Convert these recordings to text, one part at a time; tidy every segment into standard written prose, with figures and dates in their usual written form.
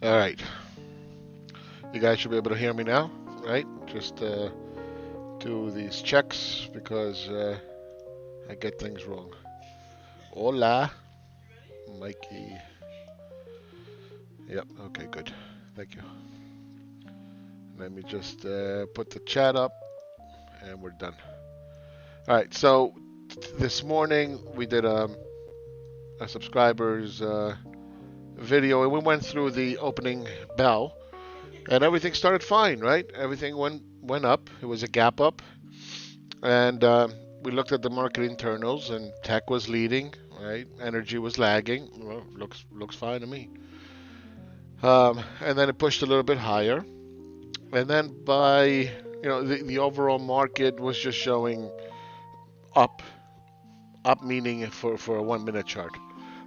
All right. You guys should be able to hear me now, right? Just do these checks because I get things wrong. Hola, Mikey. Yep, okay, good. Thank you. Let me just put the chat up and we're done. All right, so this morning we did a subscribers video and we went through the opening bell and everything started fine, right? Everything went up. It was a gap up. And we looked at the market internals, and tech was leading, right? Energy was lagging. Well, looks fine to me. And then it pushed a little bit higher, and then the overall market was just showing up, up meaning for a 1 minute chart,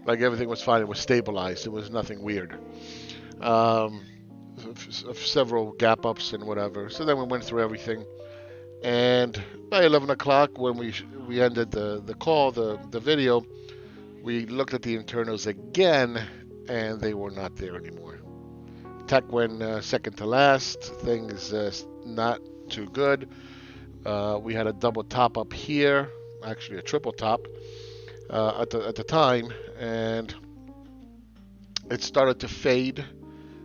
like everything was fine. It was stabilized. It was nothing weird. Um, Several gap ups and whatever. So then we went through everything. And by 11 o'clock, when we ended the call, the video, we looked at the internals again, and they were not there anymore. Tech went second to last. Things not too good. We had a double top up here, actually a triple top at the time, and it started to fade.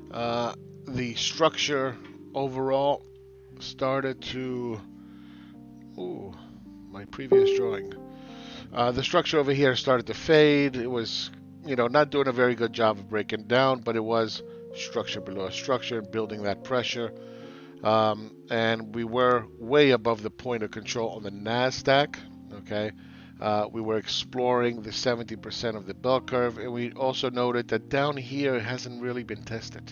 Uh, the structure overall started to. Ooh, my previous drawing. The structure over here started to fade. It was, not doing a very good job of breaking down, but it was structure below structure, building that pressure. And we were way above the point of control on the NASDAQ. Okay. We were exploring the 70% of the bell curve, and we also noted that down here it hasn't really been tested,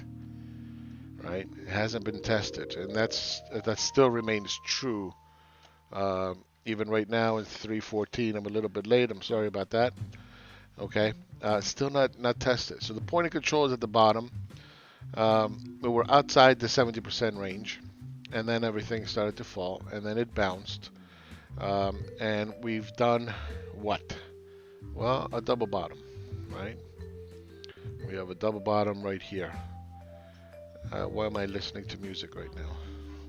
right? It hasn't been tested, and that still remains true. Even right now in 314, I'm a little bit late. I'm sorry about that. Okay, still not tested. So the point of control is at the bottom. We were outside the 70% range, and then everything started to fall, and then it bounced. And we've done what? Well, a double bottom, right? We have a double bottom right here. Why am I listening to music right now?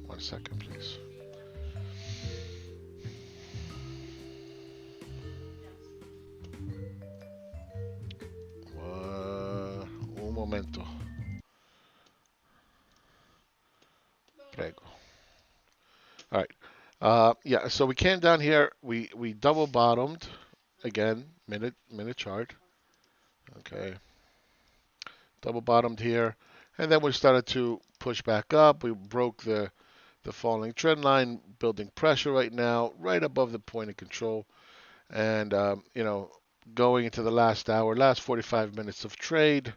1 second, please. Un momento. Prego. All right. Yeah, so we came down here. We double bottomed again, minute chart. Okay, double bottomed here, and then we started to push back up. We broke the falling trend line, building pressure right now, right above the point of control, and going into the last hour, last 45 minutes of trade.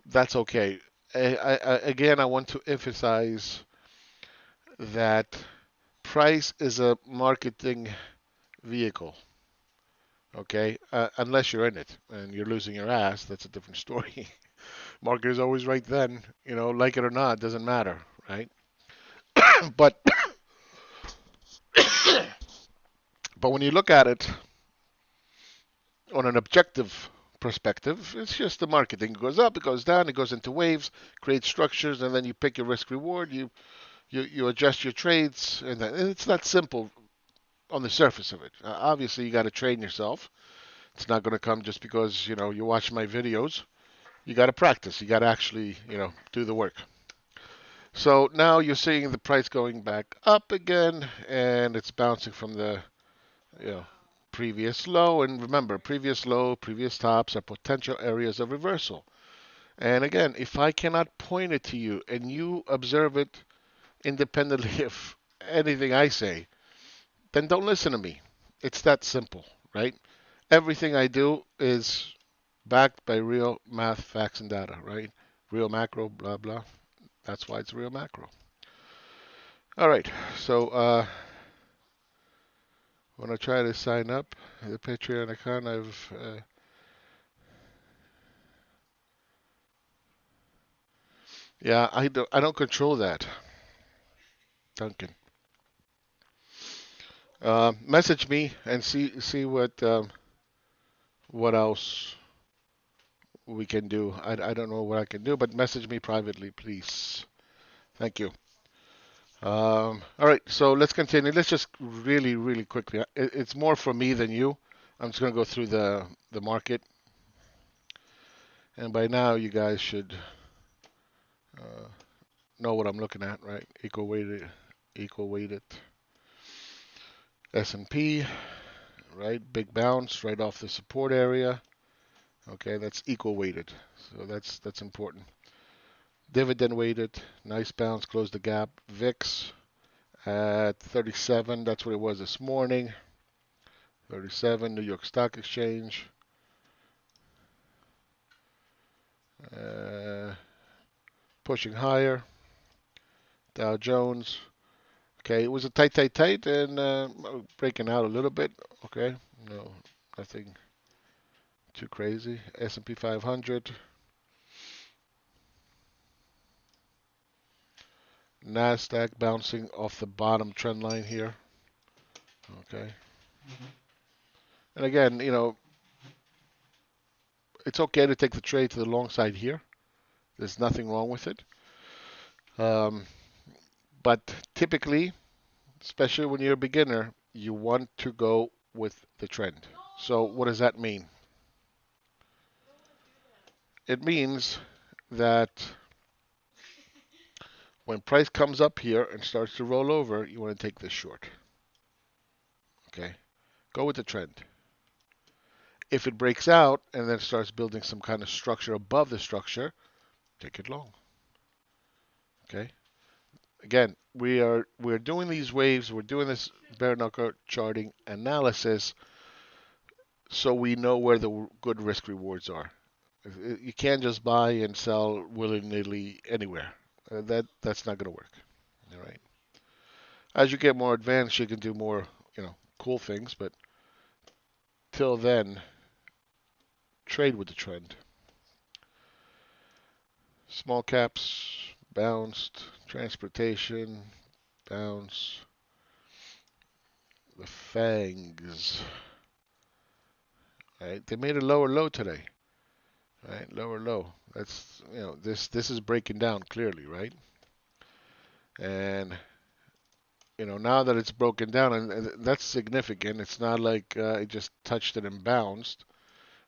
That's okay. Again, I want to emphasize that price is a marketing vehicle. Okay, unless you're in it and you're losing your ass, that's a different story. Market is always right then, like it or not, doesn't matter, right? but but when you look at it on an objective perspective, it's just the marketing. It goes up, it goes down, it goes into waves, creates structures, and then you pick your risk reward. You adjust your trades, and it's that simple on the surface of it. Obviously, you got to train yourself. It's not going to come just because you watch my videos. You got to practice. You got to actually do the work. So now you're seeing the price going back up again, and it's bouncing from the you know previous low. And remember, previous low, previous tops are potential areas of reversal. And again, if I cannot point it to you and you observe it independently of anything I say, then don't listen to me. It's that simple, right? Everything I do is backed by real math, facts, and data, right? Real macro, blah, blah. That's why it's real macro. All right. So, when I try to sign up, the Patreon account, yeah, I don't control that, Duncan. Message me and see what else we can do. I don't know what I can do, but message me privately, please. Thank you. All right, so let's continue. Let's just really, really quickly. It's more for me than you. I'm just going to go through the market, and by now you guys should uh, know what I'm looking at, right? Equal weighted S&P, right? Big bounce right off the support area. Okay, that's equal weighted, so that's important. Dividend weighted, nice bounce, close the gap. VIX at 37, that's what it was this morning. 37, New York Stock Exchange. Uh, Pushing higher. Dow Jones. Okay, it was a tight, and breaking out a little bit. Okay, no, nothing too crazy. S&P 500. Nasdaq bouncing off the bottom trend line here. Okay. And again, it's okay to take the trade to the long side here. There's nothing wrong with it. Um, but typically, especially when you're a beginner, you want to go with the trend. So what does that mean? It means that when price comes up here and starts to roll over, you want to take this short. Okay? Go with the trend. If it breaks out and then starts building some kind of structure above the structure, take it long. Okay? Again, we're doing these waves, we're doing this bare knuckle charting analysis so we know where the good risk rewards are. You can't just buy and sell willy-nilly anywhere. That's not going to work. All right. As you get more advanced, you can do more, cool things, but till then, trade with the trend. Small caps bounced, transportation bounce, the fangs. Right, they made a lower low today. Right, lower low. That's this is breaking down clearly, right? And now that it's broken down, and that's significant. It's not like it just touched it and bounced,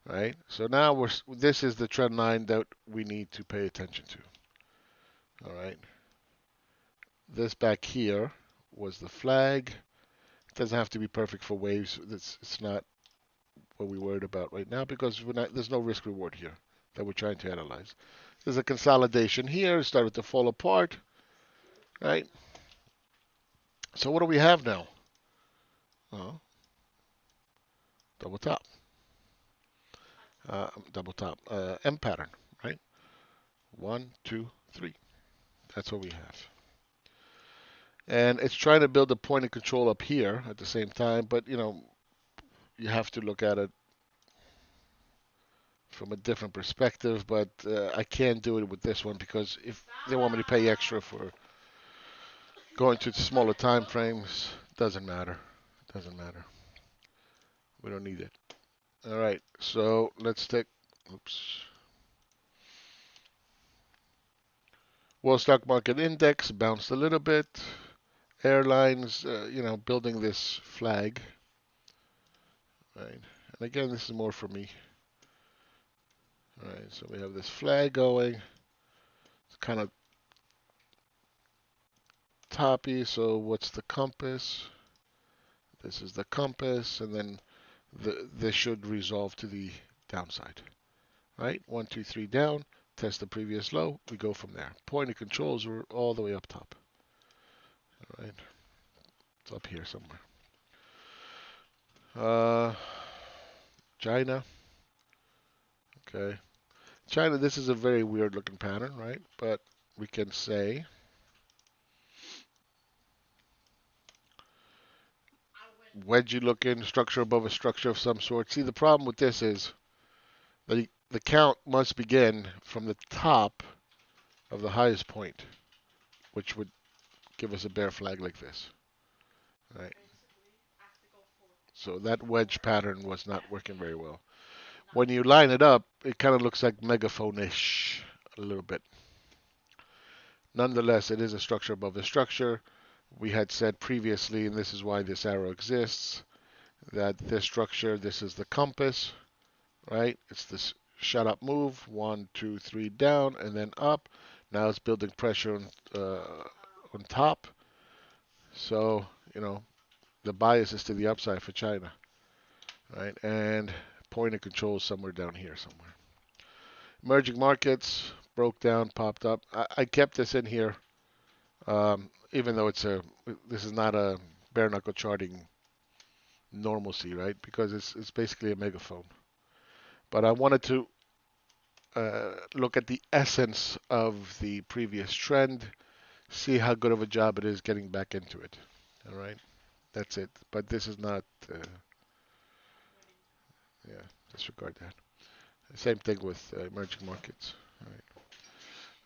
right? So now this is the trend line that we need to pay attention to. All right. This back here was the flag. It doesn't have to be perfect for waves. It's not what we're worried about right now because there's no risk reward here that we're trying to analyze. There's a consolidation here. It started to fall apart, right? So what do we have now? Double top. Double top. M pattern, right? 1, 2, 3. That's what we have. And it's trying to build a point of control up here at the same time, but you have to look at it from a different perspective. But I can't do it with this one because if they want me to pay extra for going to smaller time frames, doesn't matter. Doesn't matter. We don't need it. All right, so let's take. Oops. World Stock Market Index bounced a little bit. Airlines, building this flag. Right. And again, this is more for me. All right, so we have this flag going. It's kind of toppy, so what's the compass? This is the compass, and then this should resolve to the downside. Right? 1, 2, 3 down. Test the previous low. We go from there. Point of controls are all the way up top. All right. It's up here somewhere. China. Okay. China, this is a very weird looking pattern, right? But we can say wedgie looking structure above a structure of some sort. See, the problem with this is the count must begin from the top of the highest point, which would give us a bear flag like this. Right? So that wedge pattern was not working very well. when you line it up, it kind of looks like megaphone-ish a little bit. Nonetheless, it is a structure above the structure. We had said previously, and this is why this arrow exists, that this structure, this is the compass, right? It's this shut up move, 1, 2, 3 down, and then up. Now it's building pressure on top. So, you know, the bias is to the upside for China, right? And point of control is somewhere down here somewhere. Emerging markets broke down, popped up. I kept this in here, even though this is not a bare knuckle charting normalcy, right? Because it's basically a megaphone. But I wanted to look at the essence of the previous trend, see how good of a job it is getting back into it. All right, that's it. But this is not, yeah, disregard that. Same thing with emerging markets.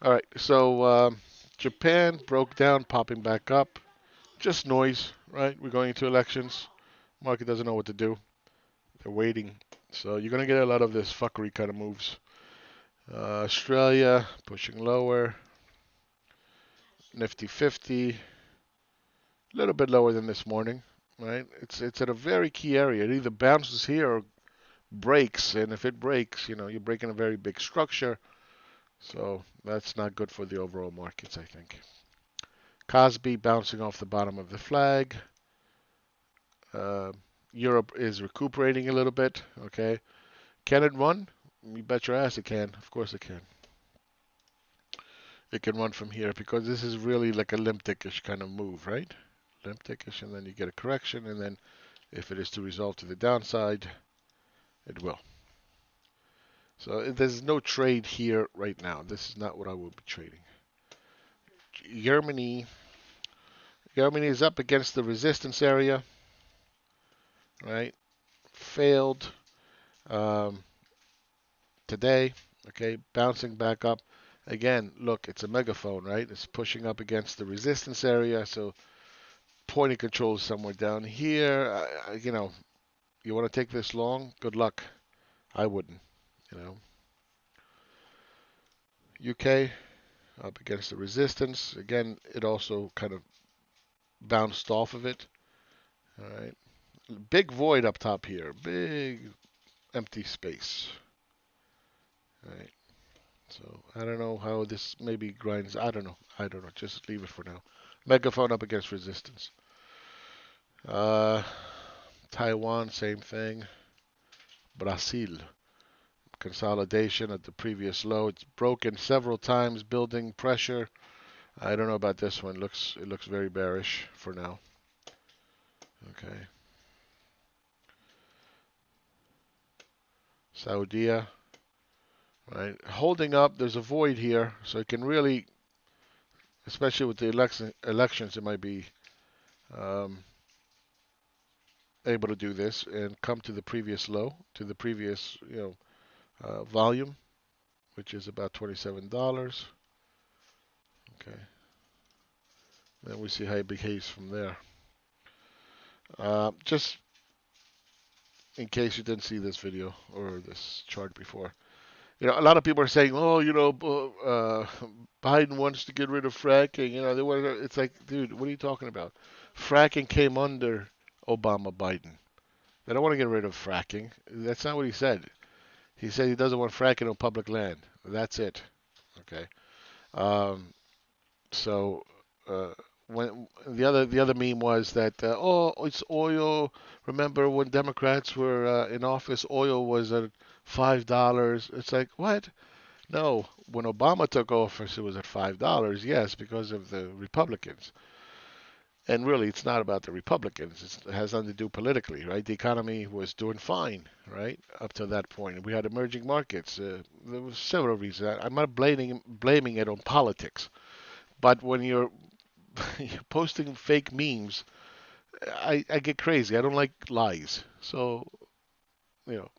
All right, so Japan broke down, popping back up. Just noise, right? We're going into elections. Market doesn't know what to do. They're waiting. So you're going to get a lot of this fuckery kind of moves. Australia pushing lower. Nifty 50, a little bit lower than this morning, right? It's at a very key area. It either bounces here or breaks, and if it breaks, you know, you're breaking a very big structure. So that's not good for the overall markets, I think. Cosby bouncing off the bottom of the flag. Europe is recuperating a little bit. Okay, can it run? You bet your ass it can. Of course it can. It can run from here because this is really like a limp dickish kind of move, right? Limp dickish, and then you get a correction, and then if it is to resolve to the downside, it will. So there's no trade here right now. This is not what I will be trading. Germany is up against the resistance area, right? Failed today. Okay, bouncing back up. Again, look, it's a megaphone, right? It's pushing up against the resistance area, so point of control is somewhere down here. You know, you want to take this long? Good luck. I wouldn't, you know. UK up against the resistance. Again, it also kind of bounced off of it. All right. Big void up top here. Big empty space. All right. So I don't know how this maybe grinds. I don't know. Just leave it for now. Megaphone up against resistance. Taiwan, same thing. Brazil. Consolidation at the previous low. It's broken several times, building pressure. I don't know about this one. It looks very bearish for now. Okay. Saudi, right? Holding up. There's a void here, so it can really, especially with the elections, it might be able to do this and come to the previous low, to the previous, volume, which is about $27. Okay. Then we see how it behaves from there. Just in case you didn't see this video or this chart before, you know, a lot of people are saying, "Oh, Biden wants to get rid of fracking." You know, they want. It's like, dude, what are you talking about? Fracking came under Obama, Biden. They don't want to get rid of fracking. That's not what he said. He said he doesn't want fracking on public land. That's it. Okay. Um, so when the other meme was that oh, it's oil. Remember when Democrats were in office, oil was at $5. It's like, what? No, when Obama took office, it was at $5. Yes, because of the Republicans. And really, it's not about the Republicans. It has nothing to do politically, right? The economy was doing fine, right, up to that point. We had emerging markets. There were several reasons. I'm not blaming it on politics, but when you're posting fake memes, I get crazy. I don't like lies. So, you know,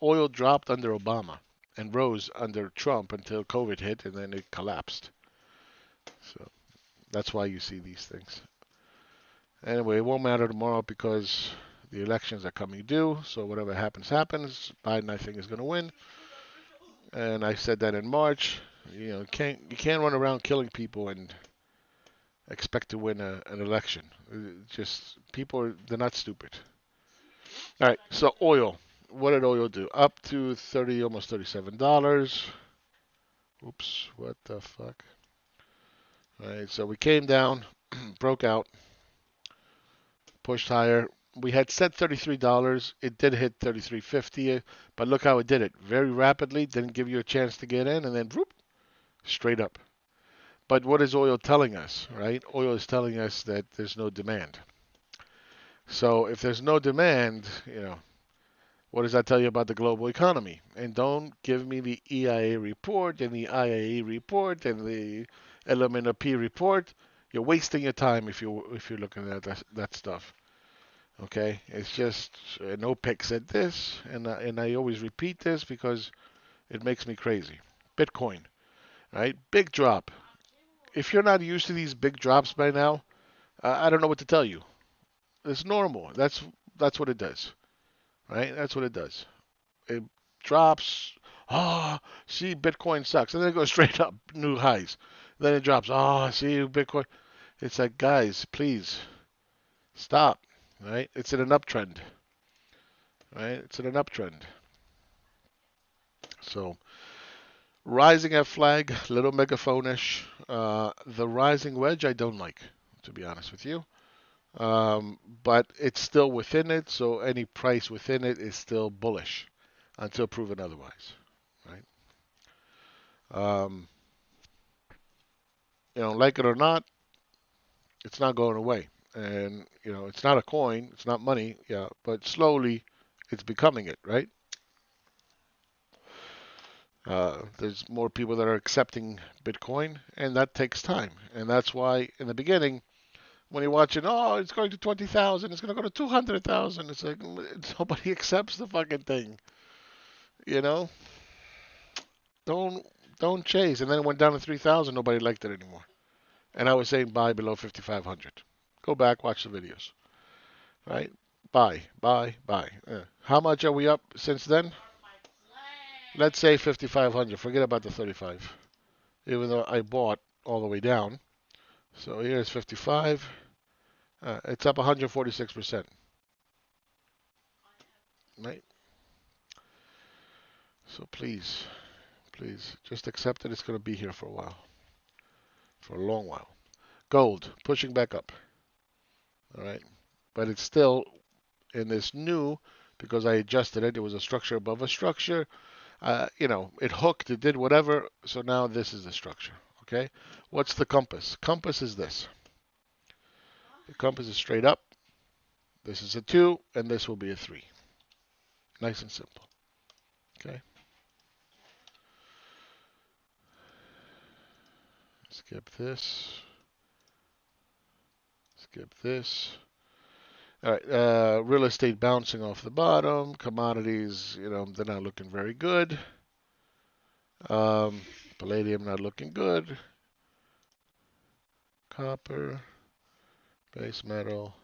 oil dropped under Obama and rose under Trump until COVID hit, and then it collapsed. So that's why you see these things. Anyway, it won't matter tomorrow because The elections are coming due, so whatever happens, happens. Biden, I think, is going to win. And I said that in March. You can't run around killing people and expect to win an election. Just people, they're not stupid. All right, so oil. What did oil do? Up to 30, almost $37. Oops, what the fuck? All right, so we came down, broke out, pushed higher. We had set $33. It did hit 33.50, but look how it did it. Very rapidly, didn't give you a chance to get in, and then whoop, straight up. But what is oil telling us, right? Oil is telling us that there's no demand. So if there's no demand, what does that tell you about the global economy? And don't give me the EIA report and the IAE report and the LMNP report. You're wasting your time if you're looking at that stuff. Okay, it's just an OPEC said this, and I always repeat this because it makes me crazy. Bitcoin, right? Big drop. If you're not used to these big drops by now, I don't know what to tell you. It's normal. That's what it does, right? That's what it does. It drops. Oh, see, Bitcoin sucks, and then it goes straight up, new highs. Then it drops. Oh, see, Bitcoin. It's like, guys, please stop. Right? It's in an uptrend. Right? It's in an uptrend. So, rising at flag, little megaphone-ish. The rising wedge, I don't like, to be honest with you. But it's still within it, so any price within it is still bullish until proven otherwise, right? Um, like it or not, it's not going away. And, it's not a coin, it's not money, yeah, but slowly it's becoming it, right? There's more people that are accepting Bitcoin, and that takes time. And that's why in the beginning, when you're watching, oh, it's going to 20,000, it's going to go to 200,000, it's like nobody accepts the fucking thing, you know? Don't don't chase. And then it went down to 3,000, nobody liked it anymore. And I was saying buy below 5,500. Go back, watch the videos, right? Buy, buy, buy. How much are we up since then? Let's say 5,500. Forget about the 35. Even though I bought all the way down. So here's 55. It's up 146%. Right? So please, please, just accept that it's going to be here for a while. For a long while. Gold, pushing back up. All right. But it's still in this new, because I adjusted it. It was a structure above a structure. It hooked, it did whatever. So now this is the structure. Okay. What's the compass? Compass is this. The compass is straight up. This is a 2, and this will be a 3. Nice and simple. Okay. Skip this. Skip this. All right. Real estate bouncing off the bottom. Commodities, they're not looking very good. Palladium not looking good. Copper, base metal,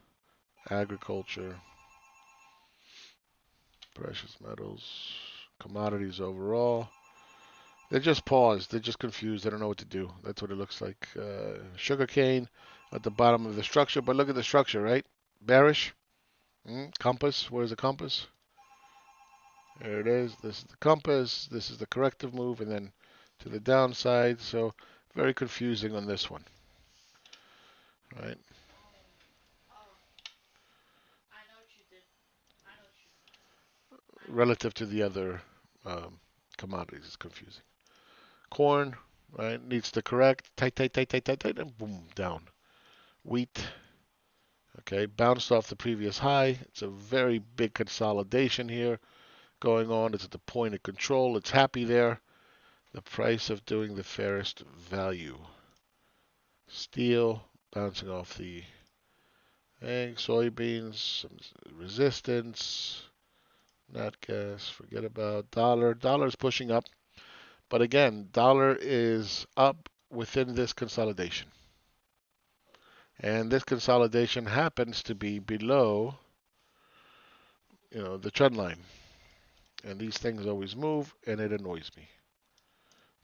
agriculture, precious metals, commodities overall. They're just paused. They're just confused. They don't know what to do. That's what it looks like. Sugarcane at the bottom of the structure. But look at the structure, right? Bearish. Compass. Where's the compass? There it is. This is the compass. This is the corrective move. And then to the downside. So very confusing on this one. Right? Relative to the other commodities, it's confusing. Corn, right, needs to correct. Tight, tight, tight, tight, tight, tight, and boom, down. Wheat, okay, bounced off the previous high. It's a very big consolidation here going on. It's at the point of control. It's happy there. The price of doing the fairest value. Steel, bouncing off the egg, soybeans, some resistance. Nat gas, forget about dollar. Dollar's pushing up. But again, dollar is up within this consolidation. And this consolidation happens to be below the trend line. And these things always move, and it annoys me.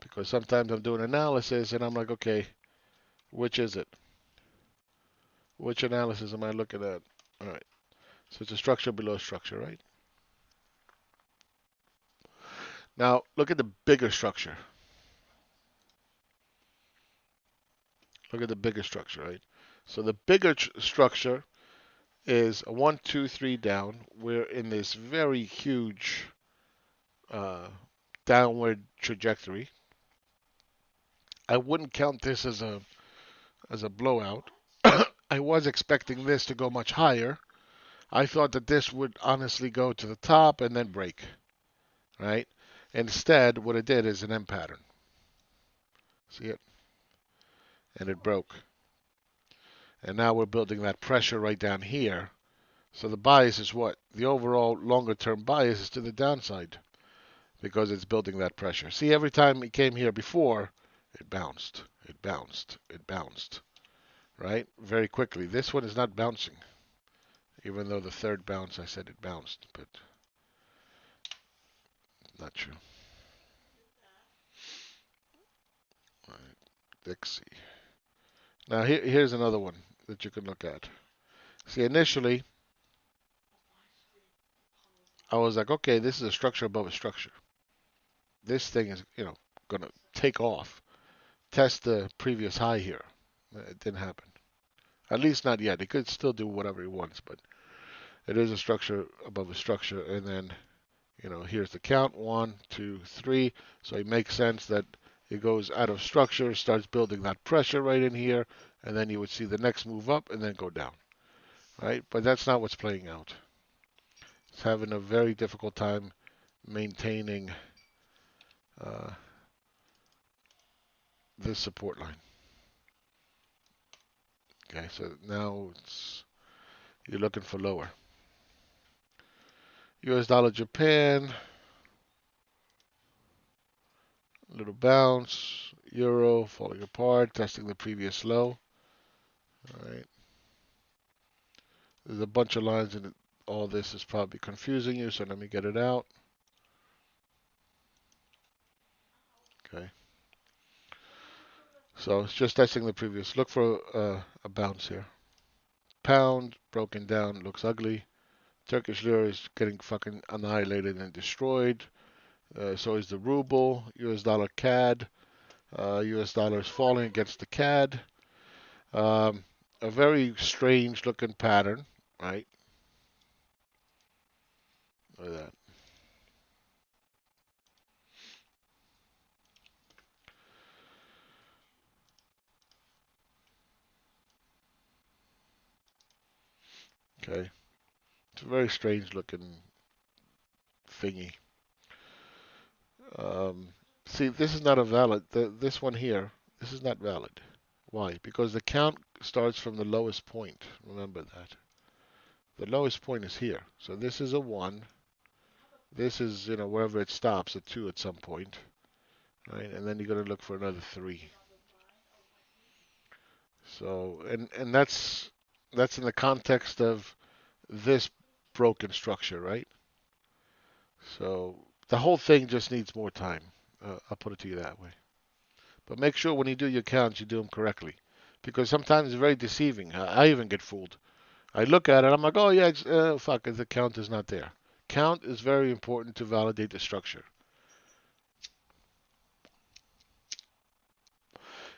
Because sometimes I'm doing analysis, and I'm like, okay, which is it? Which analysis am I looking at? All right. So it's a structure below structure, right? Now, look at the bigger structure. Look at the bigger structure, right? So the bigger structure is a 1, 2, 3 down. We're in this very huge downward trajectory. I wouldn't count this as a blowout. I was expecting this to go much higher. I thought that this would honestly go to the top and then break, right? Instead, what it did is an M pattern. See it? And it broke. And now we're building that pressure right down here. So the bias is what? The overall longer term bias is to the downside because it's building that pressure. See, every time it came here before, it bounced, it bounced, it bounced, right? Very quickly. This one is not bouncing, even though the third bounce I said it bounced, but not true. All right, Dixie. Now here's another one that you can look at. See, initially, I was like, okay, this is a structure above a structure. This thing is, going to take off, test the previous high here. It didn't happen. At least not yet. He could still do whatever he wants, but it is a structure above a structure. And then, here's the count. 1, 2, 3. So it makes sense that it goes out of structure, starts building that pressure right in here, and then you would see the next move up and then go down, right? But that's not what's playing out. It's having a very difficult time maintaining this support line. Okay, so now you're looking for lower. US dollar Japan, little bounce. Euro falling apart, testing the previous low. All right. There's a bunch of lines in it. All this is probably confusing you, so let me get it out. Okay. So it's just testing the previous. Look for a bounce here. Pound broken down, looks ugly. Turkish lira is getting fucking annihilated and destroyed. So is the ruble. US dollar CAD. US dollar is falling against the CAD. A very strange looking pattern, right? Look at that. Okay. It's a very strange looking thingy. See, this is not a valid. This one here, this is not valid. Why? Because the count starts from the lowest point. Remember that. The lowest point is here. So this is a 1. This is, wherever it stops, a 2 at some point. Right? And then you're going to look for another 3. So, and that's in the context of this broken structure, right? So the whole thing just needs more time. I'll put it to you that way. But make sure when you do your counts, you do them correctly. Because sometimes it's very deceiving. I even get fooled. I look at it, I'm like, oh yeah, fuck, the count is not there. Count is very important to validate the structure.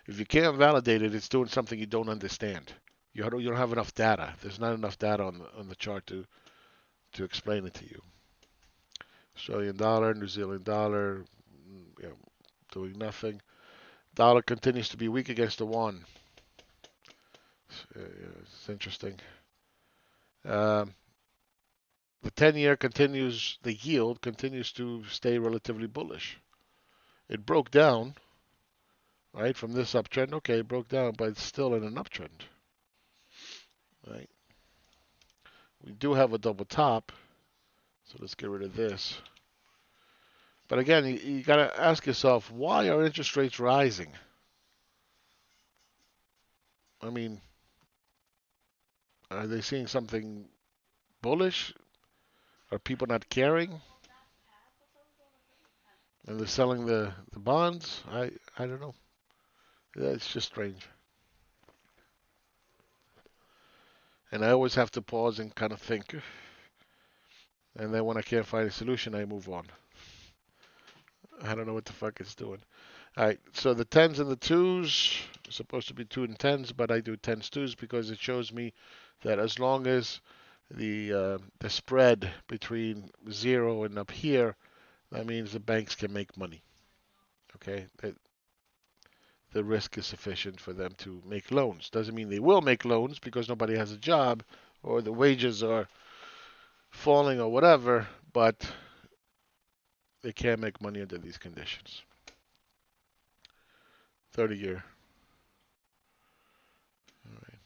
If you can't validate it, it's doing something you don't understand. You don't have enough data. There's not enough data on the chart to explain it to you. Australian dollar, New Zealand dollar, doing nothing. Dollar continues to be weak against the won. It's interesting. The 10-year continues, the yield continues to stay relatively bullish. It broke down, right, from this uptrend. Okay, it broke down, but it's still in an uptrend, right? We do have a double top, so let's get rid of this. But again, you got to ask yourself, why are interest rates rising? I mean, are they seeing something bullish? Are people not caring? And they're selling the bonds? I don't know. Yeah, it's just strange. And I always have to pause and kind of think. And then when I can't find a solution, I move on. I don't know what the fuck it's doing. All right, so the tens and the twos are supposed to be 2 and 10s, but I do 10s twos because it shows me that as long as the spread between 0 and up here, that means the banks can make money. Okay, the risk is sufficient for them to make loans. Doesn't mean they will make loans because nobody has a job or the wages are falling or whatever, but they can make money under these conditions. 30-year. All right.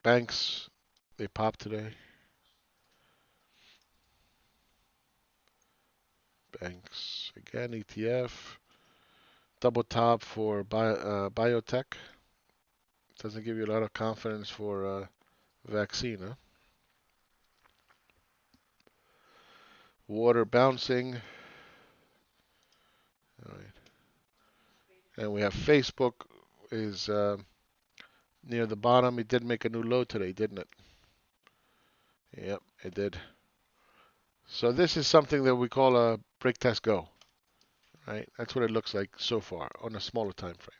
Banks, they popped today. Banks again, ETF. Double top for biotech. Doesn't give you a lot of confidence for vaccine. Huh? Water bouncing. All right. And we have Facebook is near the bottom. It did make a new low today, didn't it? Yep, it did. So this is something that we call a break test go. Right? That's what it looks like so far on a smaller time frame.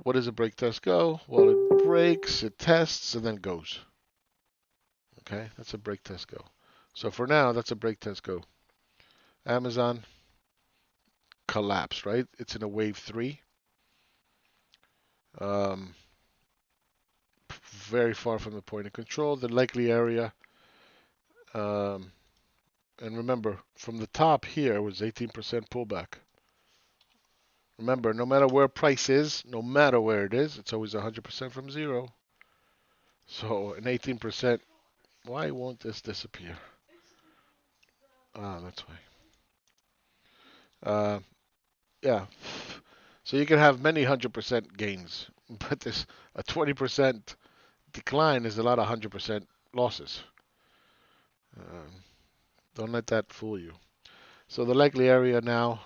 What does a break test go? Well, it breaks, it tests, and then goes. Okay, that's a break test go. So for now, that's a break test go. Amazon collapsed, right? It's in a wave 3. Um, very far from the point of control. The likely area, um, and remember, from the top here was 18% pullback. Remember, no matter where price is, no matter where it is, it's always 100% from zero. So an 18%, why won't this disappear? Ah, that's why. Yeah. So you can have many 100% gains, but this a 20% decline is a lot of 100% losses. Uh, don't let that fool you. So the likely area now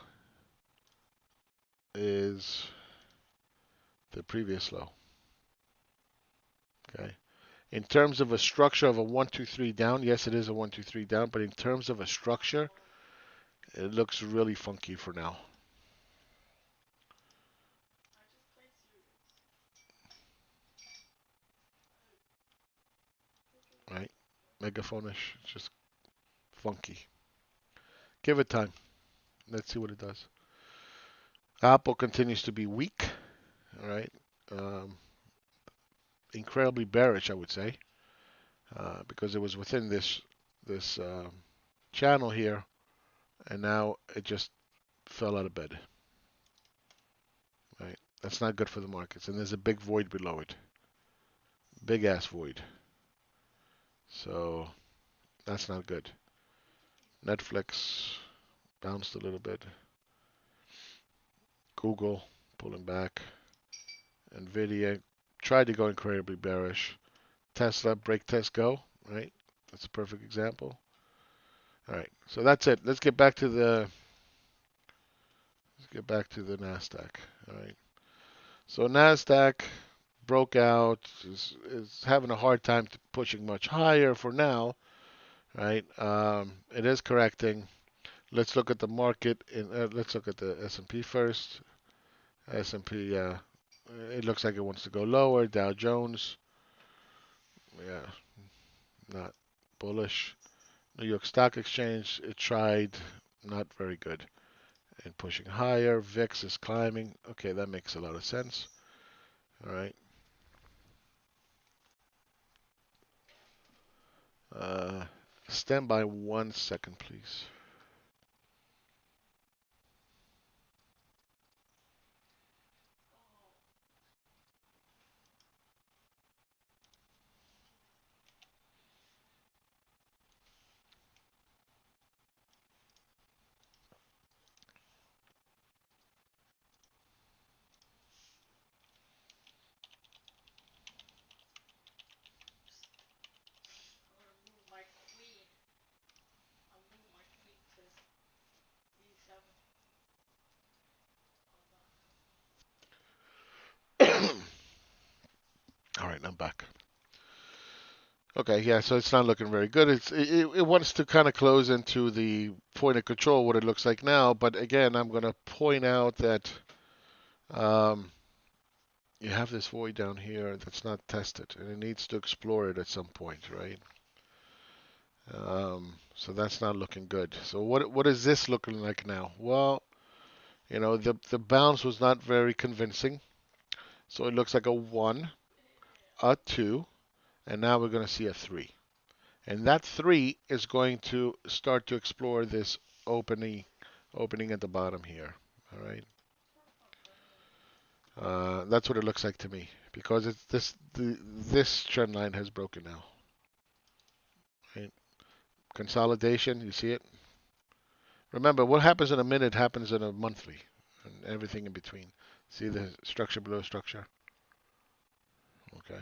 is the previous low. Okay. In terms of a structure of a 1, 2, 3 down, yes, it is a 1, 2, 3 down, but in terms of a structure, it looks really funky for now. Right? Megaphonish. It's just funky. Give it time. Let's see what it does. Apple continues to be weak. All right. Um, incredibly bearish, I would say, because it was within this channel here, and now it just fell out of bed. Right, that's not good for the markets, and there's a big void below it, big ass void. So that's not good. Netflix bounced a little bit. Google pulling back. Nvidia tried to go incredibly bearish. Tesla break test go. Right, that's a perfect example. All right, so that's it. Let's get back to the Nasdaq. All right. So Nasdaq broke out, is having a hard time pushing much higher for now, right? It is correcting. Let's look at the market. Let's look at the S&P first. S&P, it looks like it wants to go lower. Dow Jones, yeah, not bullish. New York Stock Exchange, it tried, not very good. And pushing higher. VIX is climbing. Okay, that makes a lot of sense. All right. Stand by 1 second, please. back. Okay, yeah, so it's not looking very good. It wants to kind of close into the point of control, what it looks like now. But again, I'm going to point out that um, you have this void down here that's not tested, and it needs to explore it at some point, right? So that's not looking good. So what is this looking like now? Well, you know, the bounce was not very convincing. So it looks like a 1, a 2, and now we're going to see a 3. And that 3 is going to start to explore this opening at the bottom here. All right. That's what it looks like to me because this trend line has broken now. Right? Consolidation, you see it? Remember, what happens in a minute happens in a monthly and everything in between. See the structure below structure? Okay.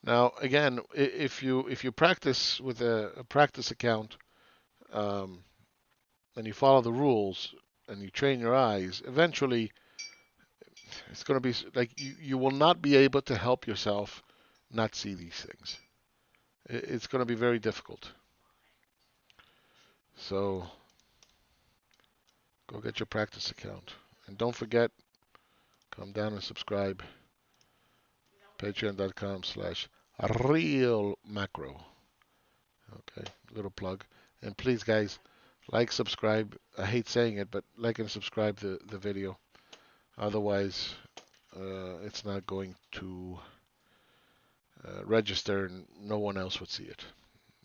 Now, again, if you practice with a practice account um, and you follow the rules and you train your eyes, eventually it's going to be like you will not be able to help yourself not see these things. It's going to be very difficult. So go get your practice account. And don't forget, come down and subscribe. Patreon.com/RealMacro. Okay, little plug. And please, guys, like, subscribe. I hate saying it, but like and subscribe the video. Otherwise, it's not going to register and no one else would see it.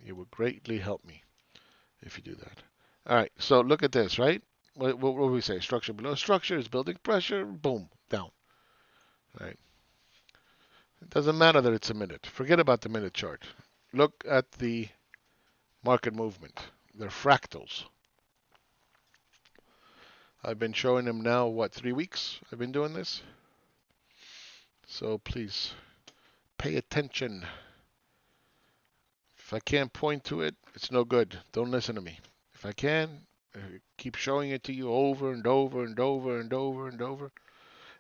You would greatly help me if you do that. All right, so look at this, right? What do we say? Structure below structure is building pressure. Boom, down. Right. It doesn't matter that it's a minute. Forget about the minute chart. Look at the market movement. They're fractals. I've been showing them now, what, 3 weeks I've been doing this? So please pay attention. If I can't point to it, it's no good. Don't listen to me. If I can, keep showing it to you over and over and over and over and over.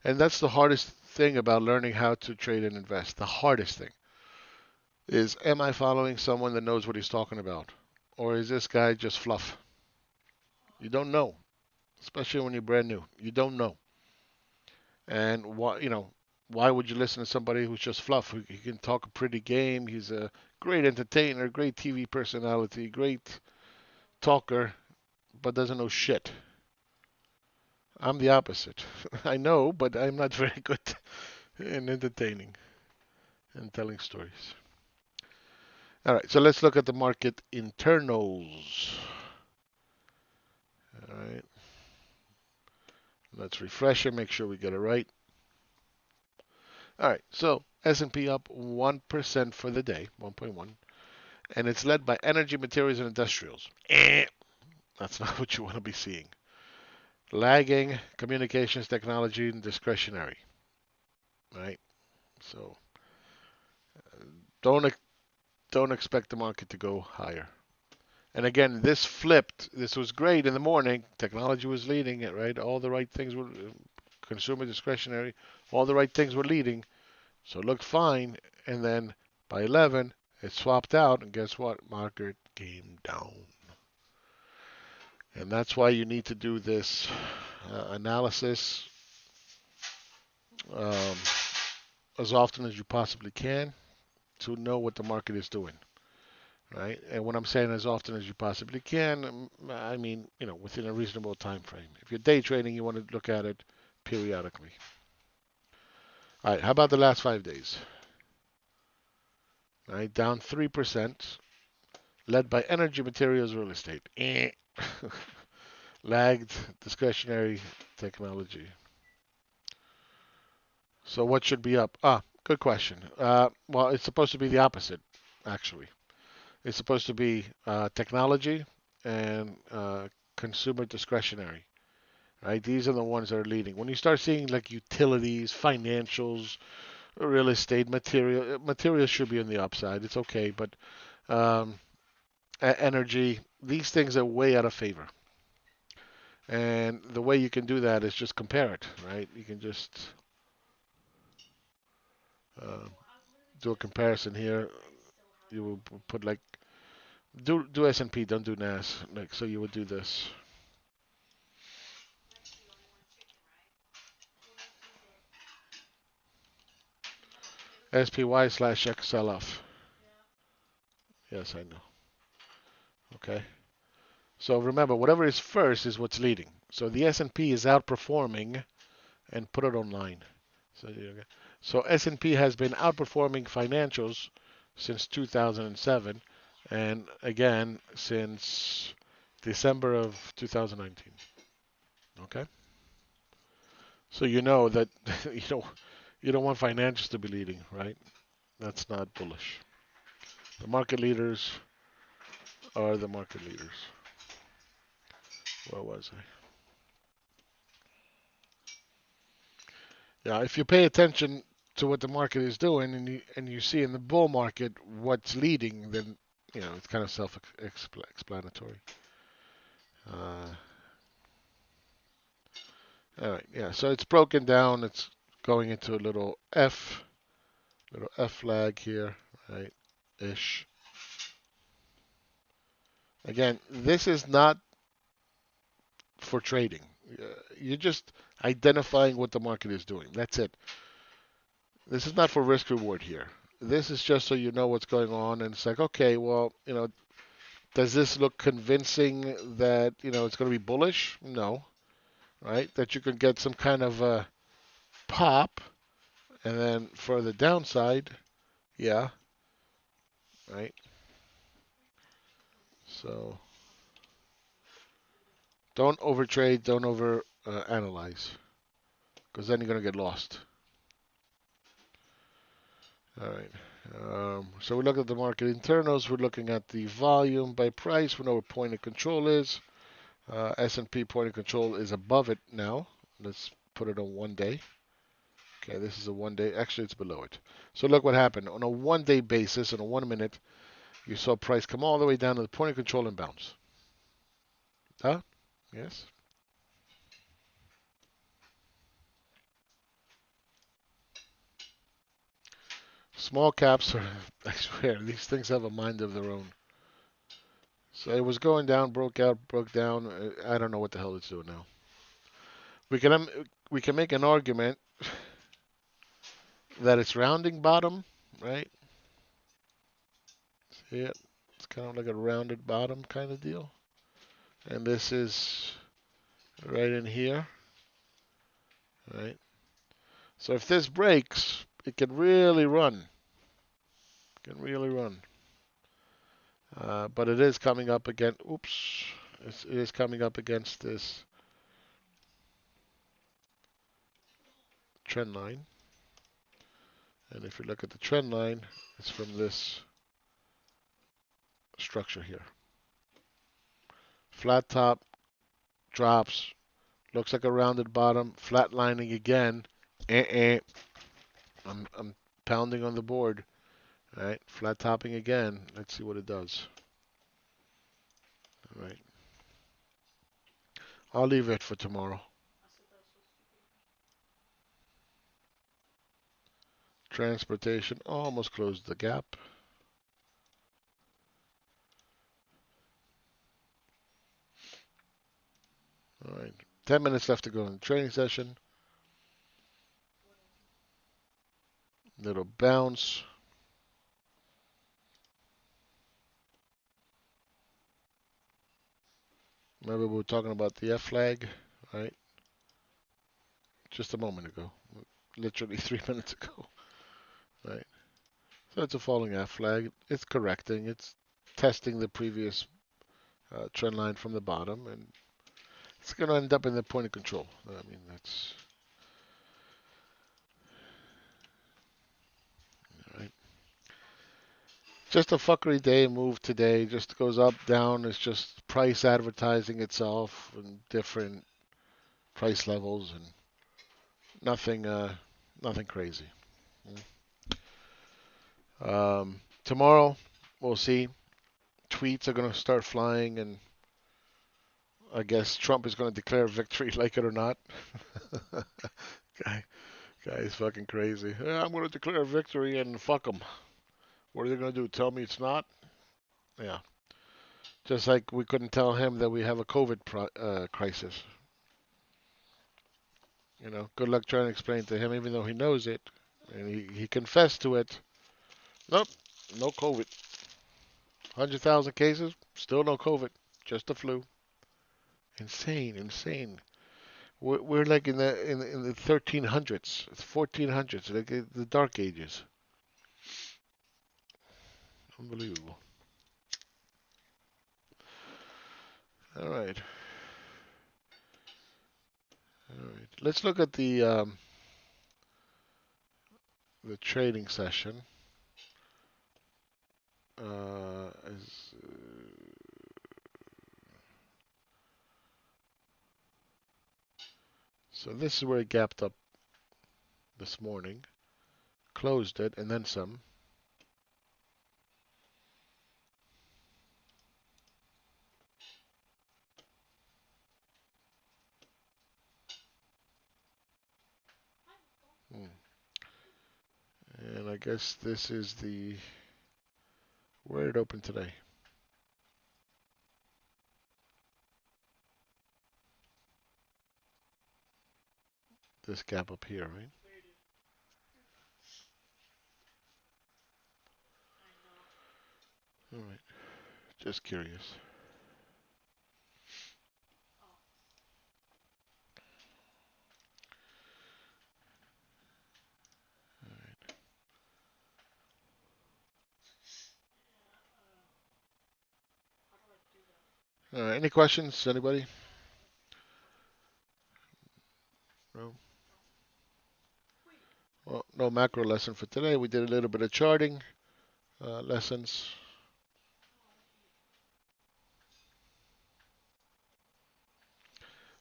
And that's the hardest thing about learning how to trade and invest. The hardest thing is, am I following someone that knows what he's talking about? Or is this guy just fluff? You don't know, especially when you're brand new. You don't know. And why would you listen to somebody who's just fluff? He can talk a pretty game. He's a great entertainer, great TV personality, great talker, but doesn't know shit. I'm the opposite. I know, but I'm not very good in entertaining and telling stories. All right, so let's look at the market internals. All right. Let's refresh it, make sure we get it right. All right, so S&P up 1% for the day, 1.1, and it's led by energy, materials, and industrials. That's not what you want to be seeing. Lagging, communications, technology, and discretionary. Right? So don't expect the market to go higher. And again, this flipped. This was great in the morning. Technology was leading it, right? All the right things were consumer discretionary. All the right things were leading. So it looked fine. And then by 11, it swapped out. And guess what? Market came down. And that's why you need to do this analysis um, as often as you possibly can to know what the market is doing. Right? And when I'm saying as often as you possibly can, I mean, within a reasonable time frame. If you're day trading, you want to look at it periodically. All right, how about the last 5 days? All right, down 3%, led by energy, materials, real estate. Lagged discretionary technology. So what should be up? Good question. Well, it's supposed to be the opposite, actually. It's supposed to be technology and consumer discretionary, right? These are the ones that are leading. When you start seeing like utilities, financials, real estate, materials should be on the upside. It's okay, but energy, these things are way out of favor. And the way you can do that is just compare it, right? You can just do a comparison here, you will put like do S&P, don't do NAS. Like so, you would do this. SPY/X sell-off. Yes, I know. Okay. So remember, whatever is first is what's leading. So the S&P is outperforming, and put it online. So S&P has been outperforming financials since 2007, and again since December of 2019. Okay. So you know that you don't want financials to be leading, right? That's not bullish. The market leaders are the market leaders. Where was I? Yeah, if you pay attention to what the market is doing and you see in the bull market what's leading, then it's kind of self-explanatory. All right, yeah. So it's broken down. It's going into a little F flag here, right? Ish. Again, this is not for trading. You're just identifying what the market is doing. That's it. This is not for risk reward here. This is just so you know what's going on, and it's like, okay, well, does this look convincing that it's going to be bullish? No, right? That you can get some kind of a pop, and then for the downside, yeah, right? So don't overtrade, don't over analyze, because then you're going to get lost. All right. So we look at the market internals. We're looking at the volume by price. We know where point of control is. S&P point of control is above it now. Let's put it on 1 day. Okay, this is a 1 day. Actually, it's below it. So look what happened. On a 1 day basis, in a 1 minute, you saw price come all the way down to the point of control and bounce. Huh? Yes. Small caps are, I swear, these things have a mind of their own. So it was going down, broke out, broke down. I don't know what the hell it's doing now. We can make an argument that it's rounding bottom, right? See it? It's kind of like a rounded bottom kind of deal. And this is right in here, right? So if this breaks, it can really run. It can really run. But it is coming up again. Oops. It is coming up against this trend line. And if you look at the trend line, it's from this structure here. Flat top, drops, looks like a rounded bottom, flat lining again. I'm pounding on the board. All right, flat topping again. Let's see what it does. All right. I'll leave it for tomorrow. Transportation almost closed the gap. All right. 10 minutes left to go in the training session. Little bounce. Remember we were talking about the F flag, right? Just a moment ago. Literally 3 minutes ago. Right. So it's a falling F flag. It's correcting. It's testing the previous trend line from the bottom, and it's going to end up in the point of control. I mean, that's right. Just a fuckery day move today. Just goes up, down. It's just price advertising itself and different price levels and nothing crazy. Tomorrow, we'll see. Tweets are going to start flying, and I guess Trump is going to declare victory, like it or not. guy, Guy's fucking crazy. Yeah, I'm going to declare victory and fuck them. What are they going to do? Tell me it's not? Yeah. Just like we couldn't tell him that we have a COVID crisis. You know, good luck trying to explain to him, even though he knows it. And he confessed to it. Nope, no COVID. 100,000 cases, still no COVID. Just the flu. Insane, insane. We're like in the 1300s, 1400s, like the Dark Ages. Unbelievable. All right. All right. Let's look at the trading session. Uh, as, uh, so this is where it gapped up this morning, closed it, and then some. Hmm. And I guess this is where it opened today. This gap up here, right? All right. Just curious. All right. Any questions? Anybody? No. Well, no macro lesson for today. We did a little bit of charting lessons.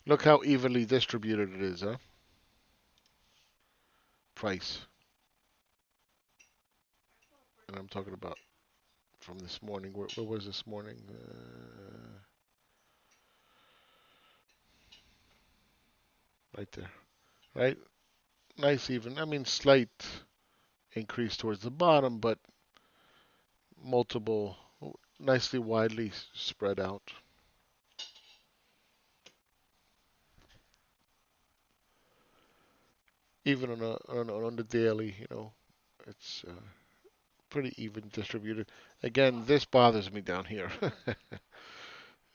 Look how evenly distributed it is, huh? Price. And I'm talking about from this morning. Where was this morning? Right there. Right? Nice even. I mean, slight increase towards the bottom, but multiple, nicely widely spread out. Even on the daily, it's pretty even distributed. Again, this bothers me down here.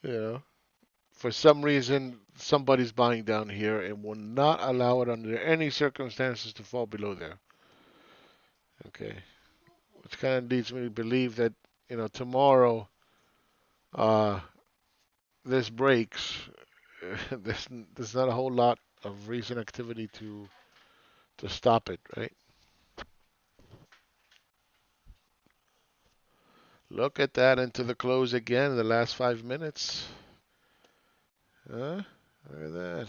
you know, for some reason, somebody's buying down here and will not allow it under any circumstances to fall below there. Okay, which kind of leads me to believe that tomorrow, uh, this breaks. There's not a whole lot of recent activity to stop it, right? Look at that into the close again in the last 5 minutes. Huh? Look at that.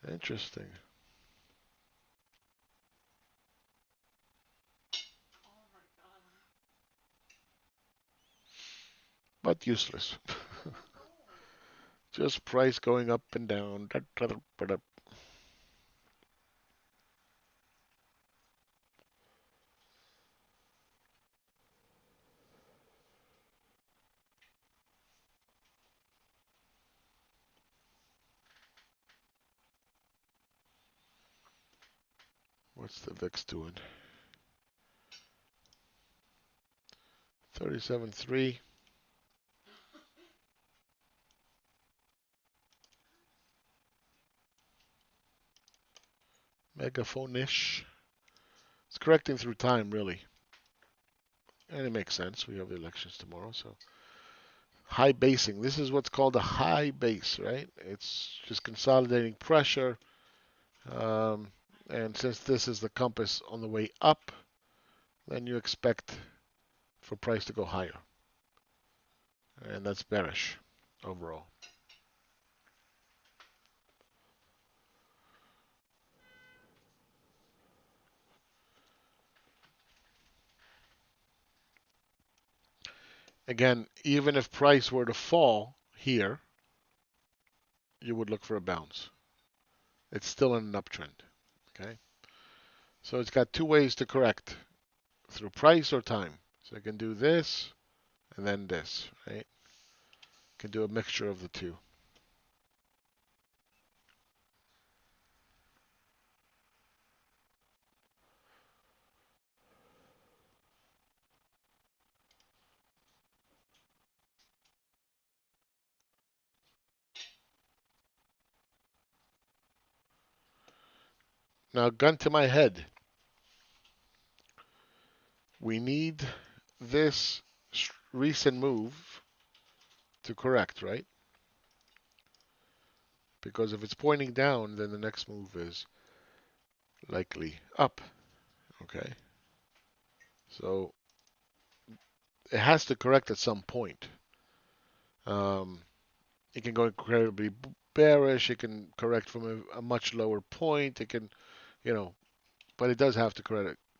Interesting. But useless. Just price going up and down. What's the VIX doing? 37.3. Megaphone-ish. It's correcting through time, really. And it makes sense. We have the elections tomorrow, so. High basing. This is what's called a high base, right? It's just consolidating pressure. Um, and since this is the compass on the way up, then you expect for price to go higher. And that's bearish overall. Again, even if price were to fall here, you would look for a bounce. it's still in an uptrend. Okay, so it's got two ways to correct, through price or time. So I can do this and then this, right? Can do a mixture of the two. Now, gun to my head, we need this recent move to correct, right? Because if it's pointing down, then the next move is likely up. Okay, so it has to correct at some point. It can go incredibly bearish. It can correct from a much lower point. It can, you know, but it does have to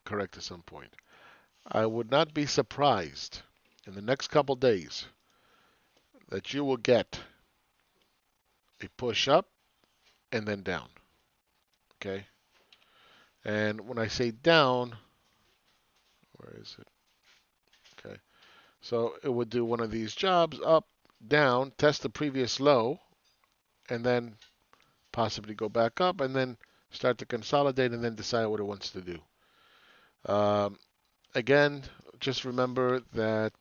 correct at some point. I would not be surprised in the next couple days that you will get a push up and then down. Okay, and when I say down, where is it? Okay, so it would do one of these jobs: up, down, test the previous low, and then possibly go back up, and then start to consolidate, and then decide what it wants to do. Again, just remember that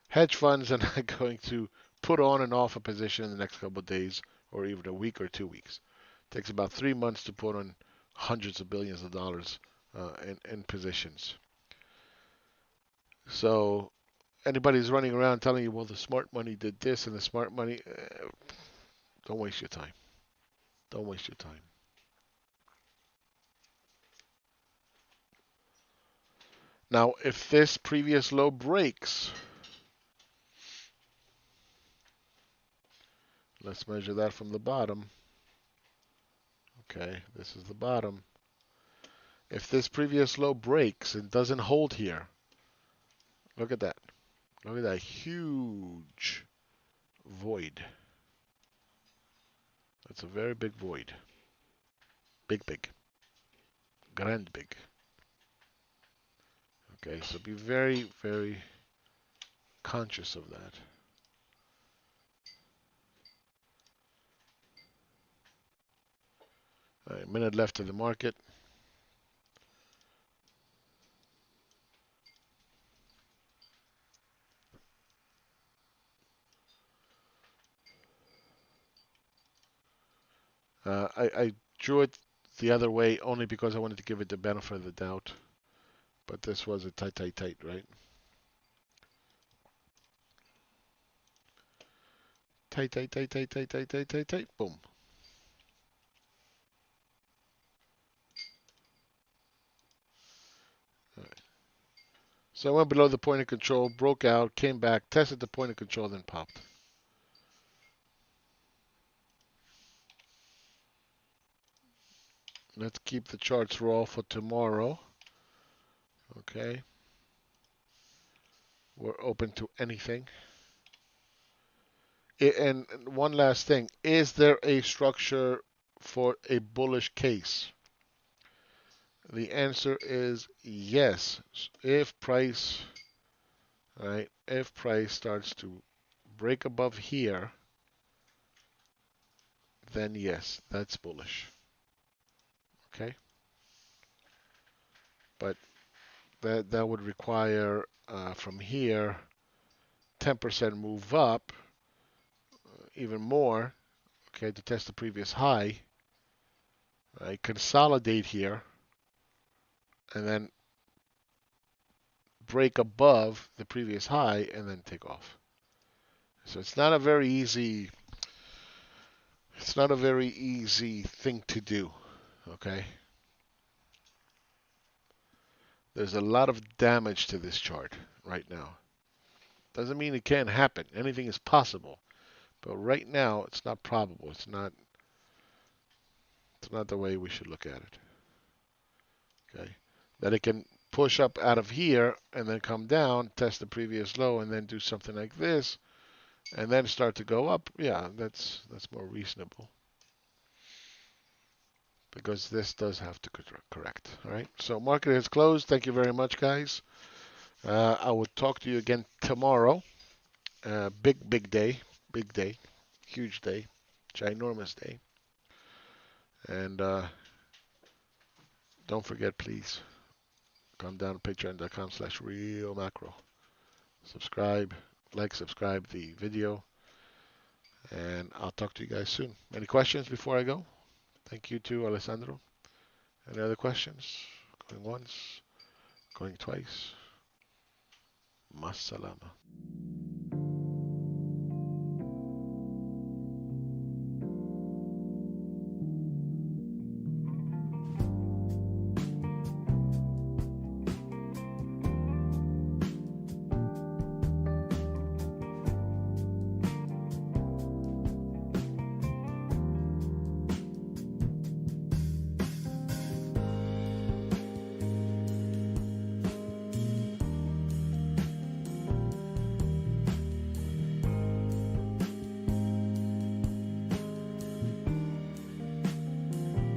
hedge funds are not going to put on and off a position in the next couple of days, or even a week or 2 weeks. It takes about 3 months to put on hundreds of billions of dollars in positions. So anybody's running around telling you, well, the smart money did this and the smart money, don't waste your time. Don't waste your time. Now, if this previous low breaks, let's measure that from the bottom. Okay, this is the bottom. If this previous low breaks and doesn't hold here, look at that. Look at that huge void. That's a very big void. Big, big. Grand big. Okay, so be very, very conscious of that. All right, minute left in the market. I drew it the other way only because I wanted to give it the benefit of the doubt. But this was a tight, tight, tight, right? Tight, tight, tight, tight, tight, tight, tight, tight, tight. Boom. All right. So I went below the point of control, broke out, came back, tested the point of control, then popped. Let's keep the charts raw for tomorrow. Okay. We're open to anything. And one last thing. Is there a structure for a bullish case? The answer is yes. If price, right, if price starts to break above here, then yes, that's bullish. Okay? But that would require from here 10% move up, even more, okay, to test the previous high, right? Consolidate here, and then break above the previous high, and then take off. So it's not a very easy thing to do, okay? There's a lot of damage to this chart right now. Doesn't mean it can't happen. Anything is possible. But right now, it's not probable. It's not the way we should look at it. Okay? That it can push up out of here and then come down, test the previous low, and then do something like this, and then start to go up. Yeah, that's more reasonable. because this does have to correct. All right. So market is closed. Thank you very much, guys. I will talk to you again tomorrow. Big day, big day, huge day, ginormous day. And don't forget, please, come down to patreon.com/realmacro. Subscribe, subscribe the video, and I'll talk to you guys soon. Any questions before I go? Thank you to Alessandro. Any other questions? Going once, going twice. Masalama.